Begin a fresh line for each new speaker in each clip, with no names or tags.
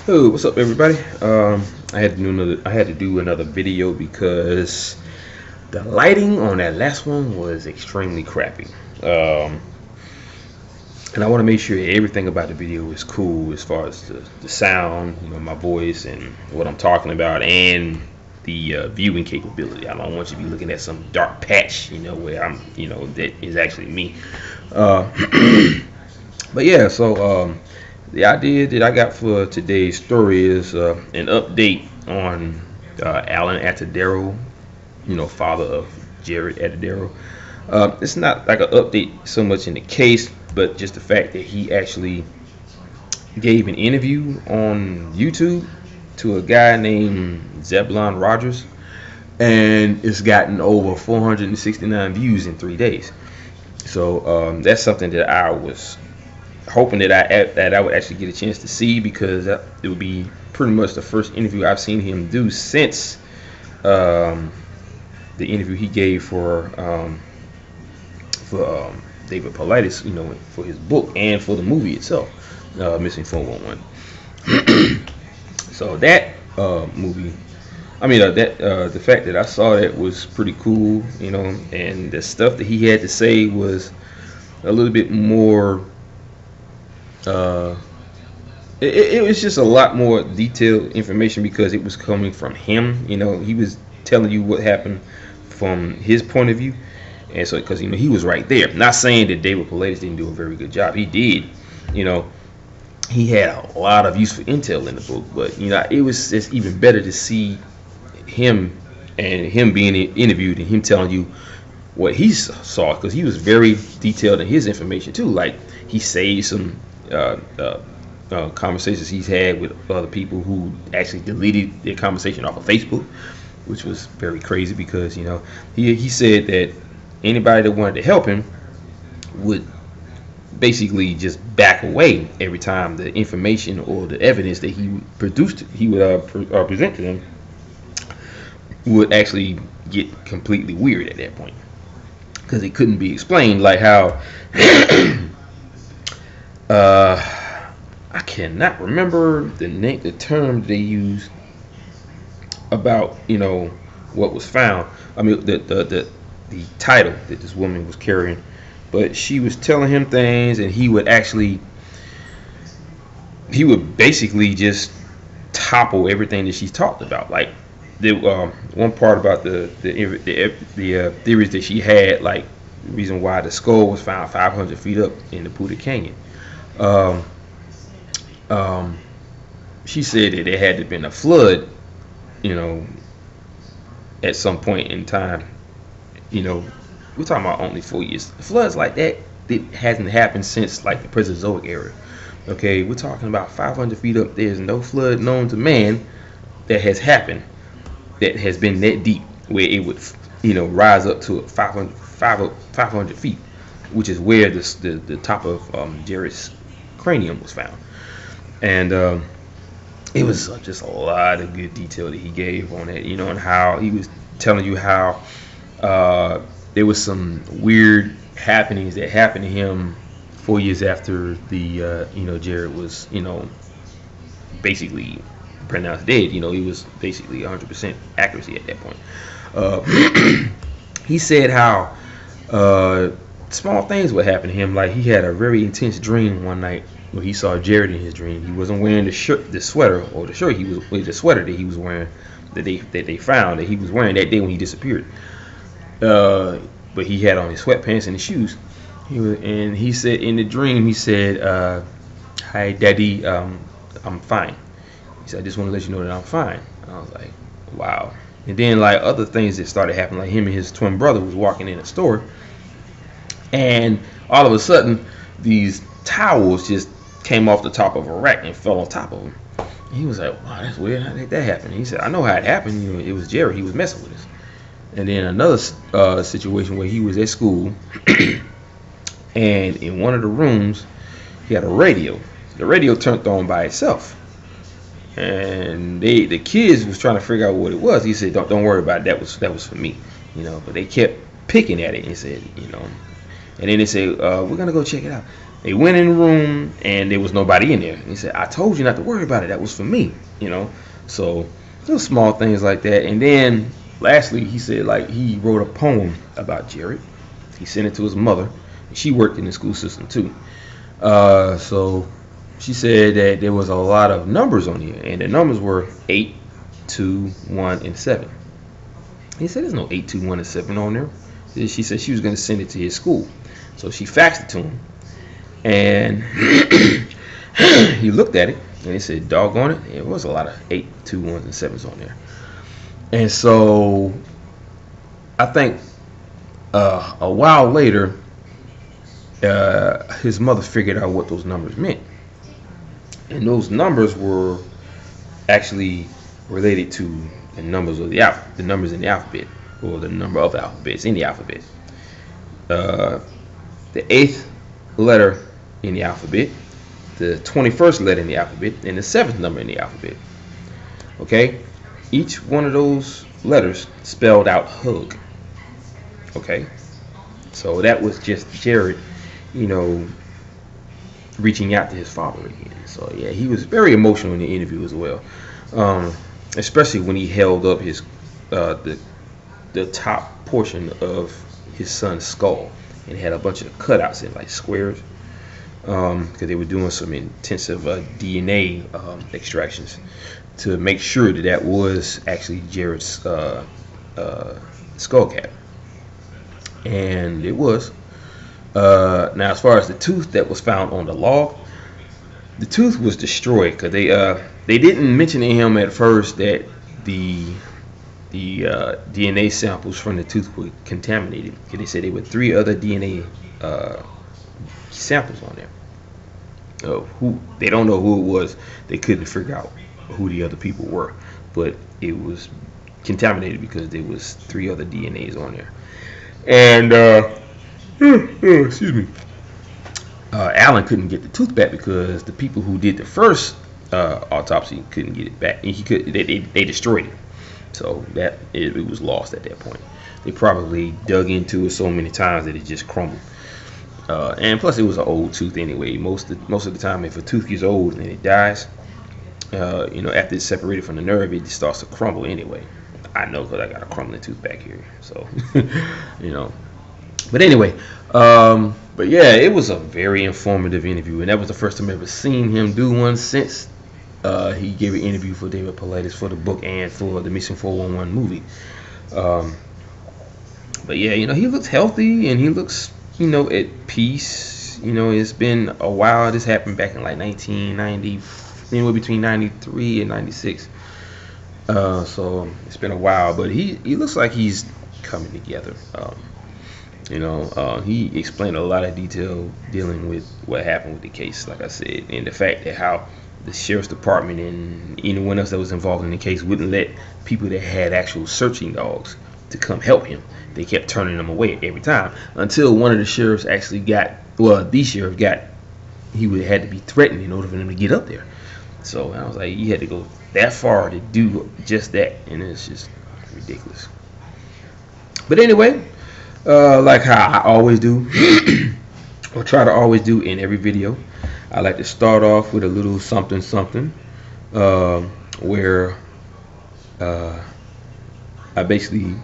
Oh, what's up, everybody? I had to do another video because the lighting on that last one was extremely crappy. Um, and I want to make sure everything about the video is cool as far as the sound, my voice and what I'm talking about, and the viewing capability. I don't want you to be looking at some dark patch, where that is actually me. Uh, but yeah, so the idea that I got for today's story is an update on Alan Atadero, father of Jared Atadero. It's not like an update so much in the case, but just the fact that he actually gave an interview on YouTube to a guy named Zebulon Rogers, and it's gotten over 469 views in 3 days. So that's something that I was hoping that I would actually get a chance to see, because it would be pretty much the first interview I've seen him do since the interview he gave for David Paulides, for his book and for the movie itself, Missing 411. So that movie, the fact that I saw that was pretty cool, and the stuff that he had to say was a little bit more. It was just a lot more detailed information because it was coming from him. He was telling you what happened from his point of view, and so because he was right there. Not saying that David Paulides didn't do a very good job. He did. He had a lot of useful intel in the book, but it was just even better to see him being interviewed and him telling you what he saw, because he was very detailed in his information too. Like, he saved some conversations he's had with other people who actually deleted their conversation off of Facebook, which was very crazy because he said that anybody that wanted to help him would basically just back away every time the information or the evidence that he would present to them would actually get completely weird at that point, because it couldn't be explained, like how I cannot remember the term they used about what was found. The title that this woman was carrying, but she was telling him things, and he would basically just topple everything that she talked about. Like, the one part about the theories that she had, like the reason why the skull was found 500 feet up in the Buda Canyon. She said that there had to have been a flood, at some point in time. We're talking about only 4 years. Floods like that, it hasn't happened since like the Prezozoic era. Okay, we're talking about 500 feet up. There's no flood known to man that has happened that has been that deep where it would, rise up to 500 feet, which is where the top of Jared's cranium was found. And it was just a lot of good detail that he gave on it, and how he was telling you how there was some weird happenings that happened to him 4 years after the Jared was basically pronounced dead. He was basically 100% accuracy at that point. He said how small things would happen to him. Like, he had a very intense dream one night where he saw Jared in his dream. He wasn't wearing the sweater that he was wearing, that they found that he was wearing that day when he disappeared. But he had on his sweatpants and his shoes. He said in the dream, he said, "Hi, Daddy, I'm fine." He said, "I just want to let you know that I'm fine." I was like, wow. And then, like, other things that started happening, like him and his twin brother was walking in a store, and all of a sudden these towels just came off the top of a rack and fell on top of him. And he was like, wow, that's weird. How did that happen? He said, I know how it happened. It was Jared. He was messing with us. And then another situation where he was at school, and in one of the rooms he had a radio. The radio turned on by itself, and the kids was trying to figure out what it was. He said, don't worry about it. That was for me, but they kept picking at it and said, and then they say, we're gonna go check it out. They went in the room and there was nobody in there. He said, "I told you not to worry about it. That was for me." So those small things like that. And then lastly, he said like he wrote a poem about Jared. He sent it to his mother. She worked in the school system too. So she said that there was a lot of numbers on here, and the numbers were 8, 2, 1, and 7. He said there's no 8, 2, 1, and 7 on there. She said she was going to send it to his school. So she faxed it to him. And he looked at it, and he said, doggone it, it was a lot of 8, 2, 1s, and 7s on there. And so I think a while later, his mother figured out what those numbers meant. And those numbers were actually related to the numbers of the numbers in the alphabet, or the number of alphabets in the alphabet. The 8th letter in the alphabet, the 21st letter in the alphabet, and the 7th number in the alphabet. Okay, each one of those letters spelled out hug. Okay, so that was just Jared, reaching out to his father again. So yeah, he was very emotional in the interview as well, especially when he held up his the top portion of his son's skull, and had a bunch of cutouts in like squares, because they were doing some intensive DNA extractions to make sure that that was actually Jared's skull cap, and it was. Now, as far as the tooth that was found on the log, the tooth was destroyed because they didn't mention to him at first that the DNA samples from the tooth were contaminated. They said there were 3 other DNA samples on there. Who they don't know who it was. They couldn't figure out who the other people were, but it was contaminated because there was 3 other DNAs on there. And excuse me. Alan couldn't get the tooth back because the people who did the first autopsy couldn't get it back, and they destroyed it. So that it was lost at that point. They probably dug into it so many times that it just crumbled. And plus, it was an old tooth anyway. Most of the time, if a tooth gets old and it dies, after it's separated from the nerve, it just starts to crumble anyway. I know because I got a crumbling tooth back here. So, But anyway, but yeah, it was a very informative interview, and that was the first time I ever seen him do one since he gave an interview for David Paulides for the book and for the Mission 411 movie. But yeah, he looks healthy and he looks, at peace. It's been a while. This happened back in like 1990, anywhere between 93 and 96. So it's been a while, but he looks like he's coming together. He explained a lot of detail dealing with what happened with the case, like I said, and the fact that how the sheriff's department and anyone else that was involved in the case wouldn't let people that had actual searching dogs to come help him. They kept turning them away every time until one of the sheriffs actually he would had to be threatened in order for them to get up there. So I was like, you had to go that far to do just that, and it's just ridiculous. But anyway, like how I always do, or try to always do in every video, I like to start off with a little something, where I basically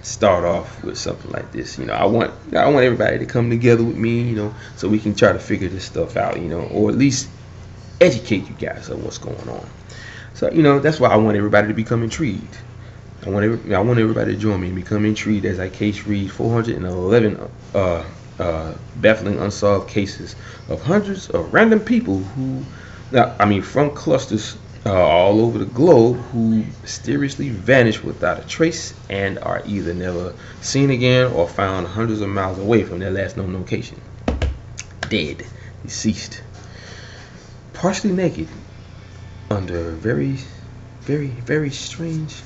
start off with something like this. I want everybody to come together with me, so we can try to figure this stuff out, or at least educate you guys on what's going on. So that's why I want everybody to become intrigued. I want everybody to join me and become intrigued as I case read 411 baffling unsolved cases of hundreds of random people from clusters all over the globe who mysteriously vanished without a trace and are either never seen again or found hundreds of miles away from their last known location. Dead, deceased, partially naked, under very, very, very strange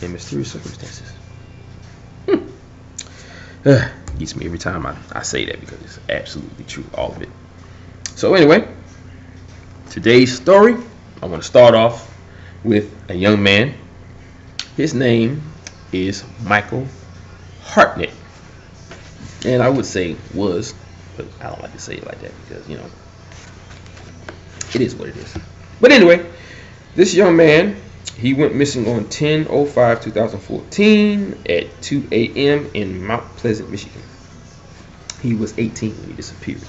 and mysterious circumstances. Gets me every time I say that because it's absolutely true, all of it. So anyway, today's story, I want to start off with a young man. His name is Michael Hartnett, and I would say was, but I don't like to say it like that because it is what it is. But anyway, this young man, he went missing on 10/05/2014 at 2 a.m. in Mount Pleasant, Michigan. He was 18 when he disappeared.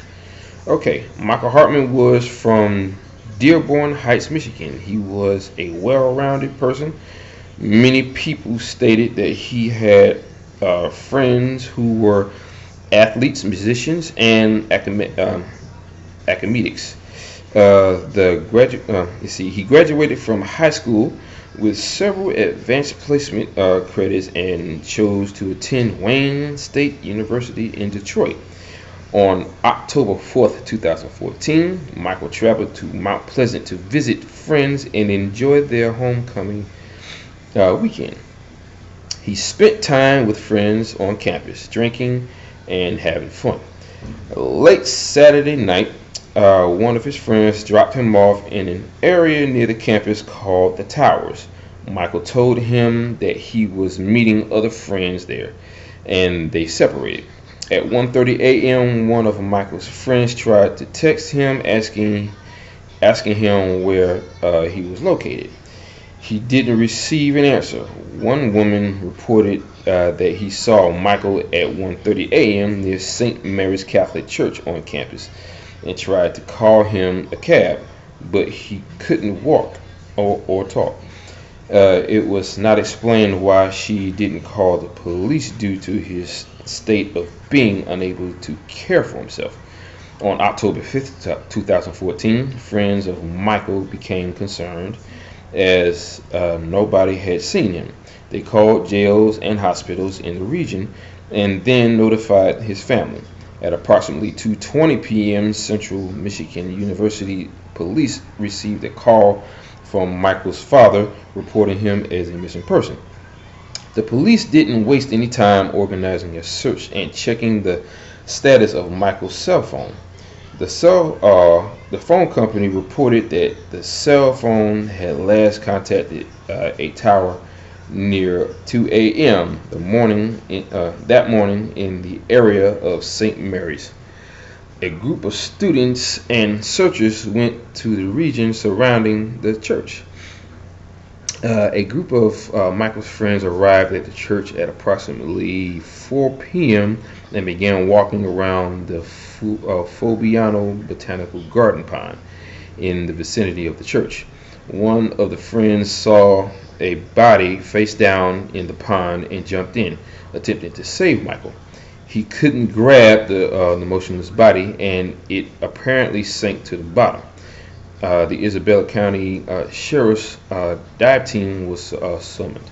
Okay, Michael Hartnett was from Dearborn Heights, Michigan. He was a well-rounded person. Many people stated that he had friends who were athletes, musicians, and academics. He graduated from high school with several advanced placement credits and chose to attend Wayne State University in Detroit. On October 4th, 2014, Michael traveled to Mount Pleasant to visit friends and enjoy their homecoming weekend. He spent time with friends on campus, drinking and having fun. Late Saturday night, one of his friends dropped him off in an area near the campus called the Towers. Michael told him that he was meeting other friends there, and they separated. At 1:30 a.m., one of Michael's friends tried to text him asking him where he was located. He didn't receive an answer. One woman reported that he saw Michael at 1:30 a.m. near St. Mary's Catholic Church on campus and tried to call him a cab, but he couldn't walk or talk. It was not explained why she didn't call the police due to his state of being unable to care for himself. On October 5th, 2014, friends of Michael became concerned as nobody had seen him. They called jails and hospitals in the region and then notified his family. At approximately 2:20 p.m., Central Michigan University police received a call from Michael's father reporting him as a missing person. The police didn't waste any time organizing a search and checking the status of Michael's cell phone. The phone company reported that the cell phone had last contacted a tower near 2 a.m. that morning in the area of St. Mary's. A group of students and searchers went to the region surrounding the church. A group of Michael's friends arrived at the church at approximately 4 p.m. and began walking around the Fabiano Botanical Garden pond in the vicinity of the church. One of the friends saw a body face down in the pond and jumped in, attempting to save Michael. He couldn't grab the motionless body, and it apparently sank to the bottom. The Isabella County Sheriff's dive team was summoned.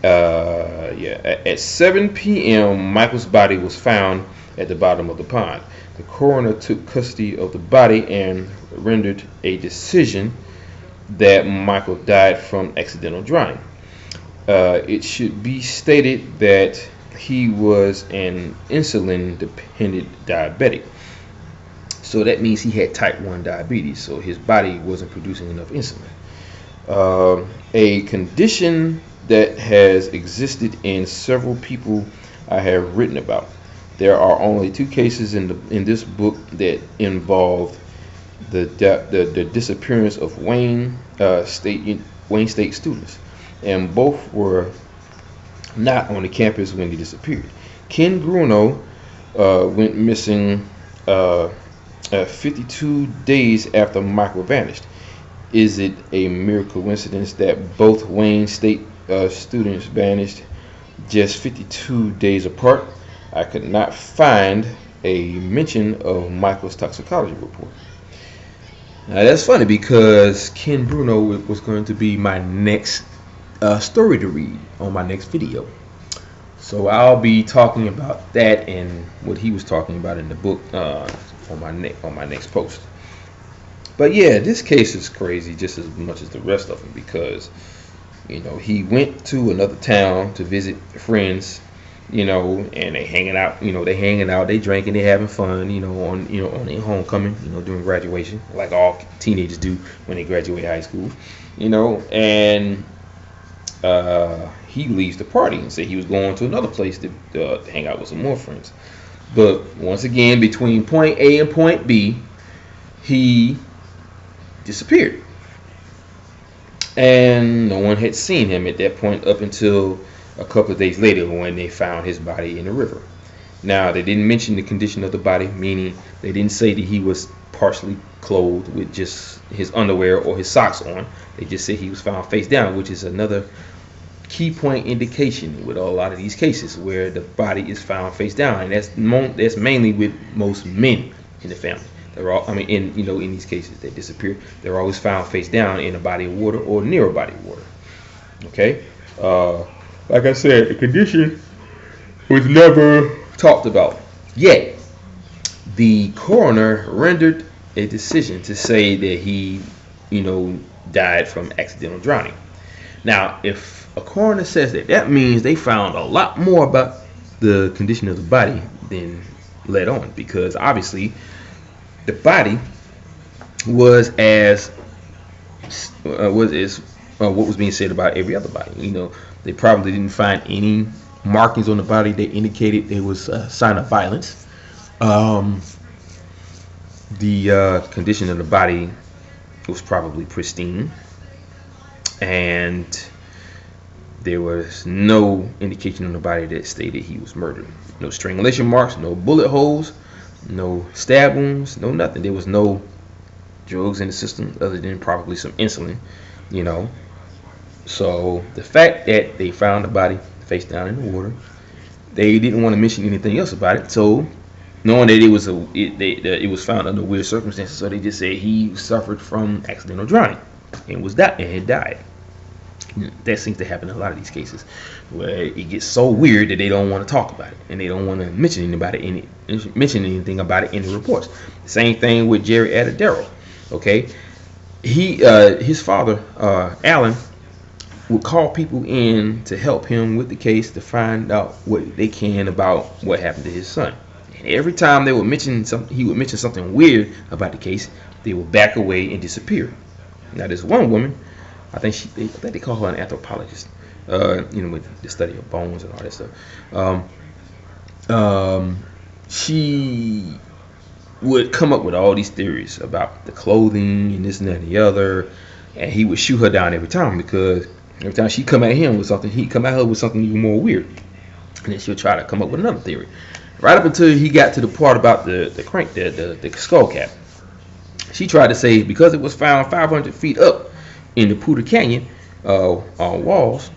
At 7 p.m., Michael's body was found at the bottom of the pond. The coroner took custody of the body and rendered a decision that Michael died from accidental drowning. It should be stated that he was an insulin-dependent diabetic. So that means he had type 1 diabetes, so his body wasn't producing enough insulin. A condition that has existed in several people I have written about. There are only 2 cases in this book that involve the disappearance of Wayne State students, and both were not on the campus when they disappeared. Ken Bruno went missing 52 days after Michael vanished. Is it a mere coincidence that both Wayne State students vanished just 52 days apart? I could not find a mention of Michael's toxicology report. Now that's funny because Ken Bruno was going to be my next story to read on my next video. So I'll be talking about that and what he was talking about in the book on my next post. But yeah, this case is crazy just as much as the rest of them because he went to another town to visit friends, and they hanging out, they drinking, they having fun, on their homecoming, during graduation, like all teenagers do when they graduate high school, and he leaves the party and say he was going to another place to hang out with some more friends. But once again, between point A and point B, he disappeared. And no one had seen him at that point up until a couple of days later when they found his body in the river. Now, they didn't mention the condition of the body, meaning they didn't say that he was partially clothed with just his underwear or his socks on. They just said he was found face down, which is another key point indication with a lot of these cases where the body is found face down, and that's mainly with most men in the family. They're all, in these cases that disappear, they're always found face down in a body of water or near a body of water. Okay, like I said, the condition was never talked about. Yet the coroner rendered a decision to say that he, died from accidental drowning. Now, if a coroner says that, that means they found a lot more about the condition of the body than let on, because obviously the body was what was being said about every other body. They probably didn't find any markings on the body that indicated there was a sign of violence. The condition of the body was probably pristine, and there was no indication on the body that stated he was murdered. No strangulation marks, no bullet holes, no stab wounds, no nothing. There was no drugs in the system other than probably some insulin, So the fact that they found the body face down in the water, they didn't want to mention anything else about it. So knowing that it was found under weird circumstances, so they just said he suffered from accidental drowning and had died. That seems to happen in a lot of these cases, where it gets so weird that they don't want to talk about it and they don't want to mention anything about it in the reports. Same thing with Jerry Adadero. Okay, his father, Alan, would call people in to help him with the case to find out what they can about what happened to his son. And every time they would mention he would mention something weird about the case, they would back away and disappear. Now, there's one woman, I think they call her an anthropologist, with the study of bones and all that stuff. She would come up with all these theories about the clothing and this and that and the other, and he would shoot her down every time, because every time she come at him with something, he'd come at her with something even more weird, and then she'll try to come up with another theory. Right up until he got to the part about the skull cap. She tried to say because it was found 500 feet up in the Poudre Canyon walls,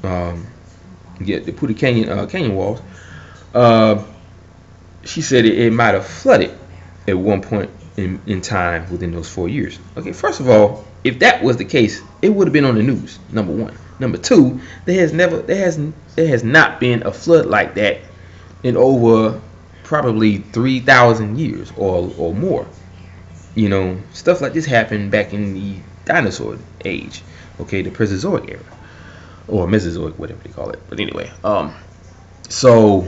the Poudre Canyon walls, she said it might have flooded at one point in time within those 4 years. Okay, first of all, if that was the case, it would have been on the news, number one. Number two, there has not been a flood like that in over probably 3,000 years or more. Stuff like this happened back in the dinosaur age, okay, the Prezozoic era, or Mesozoic, whatever they call it. But anyway, so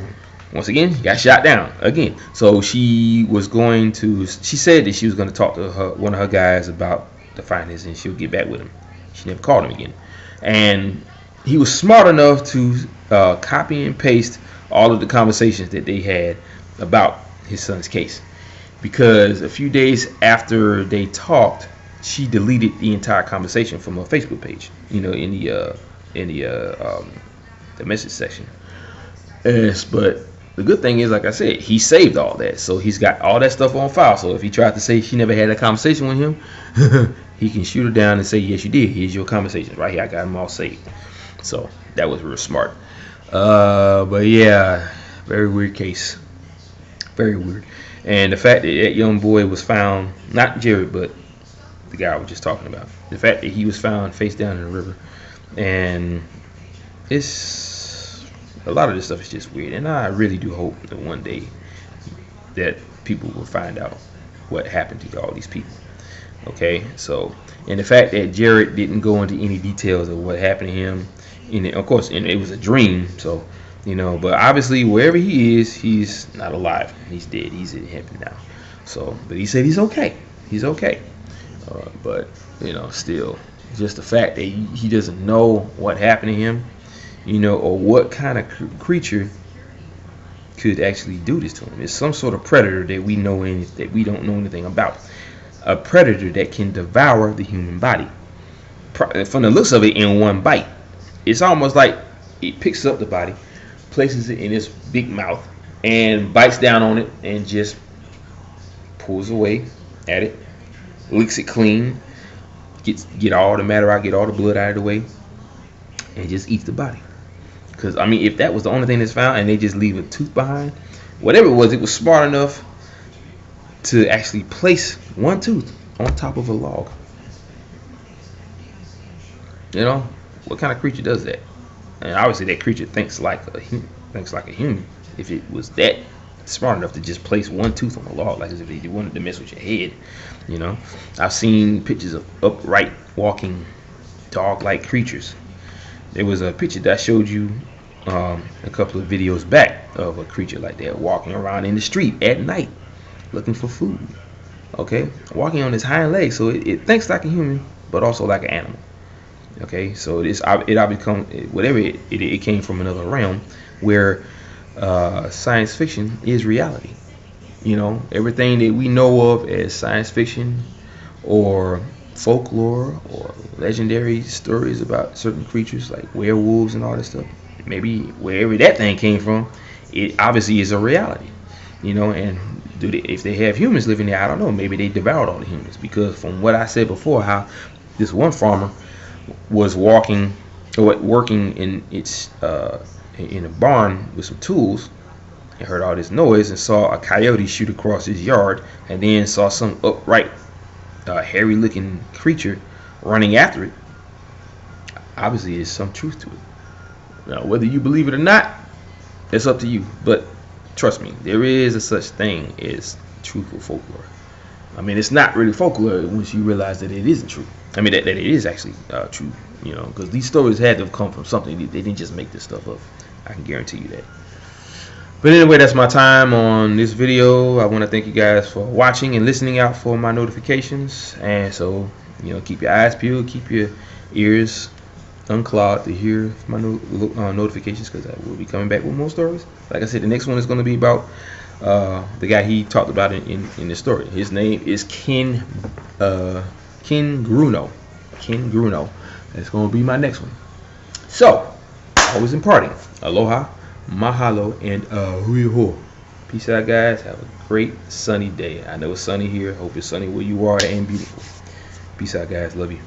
once again, he got shot down again. So she said that she was going to talk to one of her guys about the findings, and she'll get back with him. She never called him again. And he was smart enough to copy and paste all of the conversations that they had about his son's case, because a few days after they talked, she deleted the entire conversation from her Facebook page, in the message section. Yes, but the good thing is, like I said, he saved all that, so he's got all that stuff on file. So if he tried to say she never had a conversation with him, he can shoot her down and say, yes, you did. Here's your conversations right here. I got them all saved. So that was real smart. But yeah, very weird case. Very weird. And the fact that that young boy was found, not Jared, but the guy I was just talking about, the fact that he was found face down in the river, and it's a lot of this stuff is just weird. And I really do hope that one day that people will find out what happened to all these people. Okay, so, and the fact that Jared didn't go into any details of what happened to him, of course, and it was a dream, so, but obviously wherever he is, he's not alive. He's dead. He's in heaven now. So, but he said he's okay. He's okay. But, still, just the fact that he doesn't know what happened to him, or what kind of creature could actually do this to him. It's some sort of predator that we know that we don't know anything about. A predator that can devour the human body. From the looks of it, in one bite. It's almost like it picks up the body, places it in its big mouth, and bites down on it and just pulls away at it, licks it clean, get all the matter out, get all the blood out of the way, and just eats the body. Because I mean, if that was the only thing that's found and they just leave a tooth behind, whatever it was smart enough to actually place one tooth on top of a log. You know, what kind of creature does that? And obviously that creature thinks like a human. If it was that smart enough to just place one tooth on a log, like as if they wanted to mess with your head. You know, I've seen pictures of upright walking dog-like creatures. There was a picture that I showed you a couple of videos back of a creature like that walking around in the street at night looking for food. Okay, walking on its hind legs, so it thinks like a human but also like an animal. Okay, so it become whatever it came from another realm where science fiction is reality. You know, everything that we know of as science fiction or folklore or legendary stories about certain creatures like werewolves and all that stuff, maybe wherever that thing came from, it obviously is a reality. You know, and if they have humans living there, I don't know, maybe they devoured all the humans, because from what I said before, how this one farmer was working in in a barn with some tools, and heard all this noise and saw a coyote shoot across his yard, and then saw some upright hairy looking creature running after it. Obviously there's some truth to it. Now whether you believe it or not, it's up to you, but trust me, there is a such thing as truthful folklore. I mean, it's not really folklore once you realize that it isn't true. I mean, that it is actually true, you know, because these stories had to have come from something. They didn't just make this stuff up. I can guarantee you that. But anyway, that's my time on this video. I want to thank you guys for watching and listening out for my notifications. And so, you know, keep your eyes peeled, keep your ears unclogged to hear my notifications, because I will be coming back with more stories. Like I said, the next one is going to be about the guy he talked about in the story. His name is Ken Gruno. Ken Gruno. That's going to be my next one. So, always imparting. Aloha, mahalo, and hui ho. Peace out, guys. Have a great sunny day. I know it's sunny here. Hope it's sunny where you are and beautiful. Peace out, guys. Love you.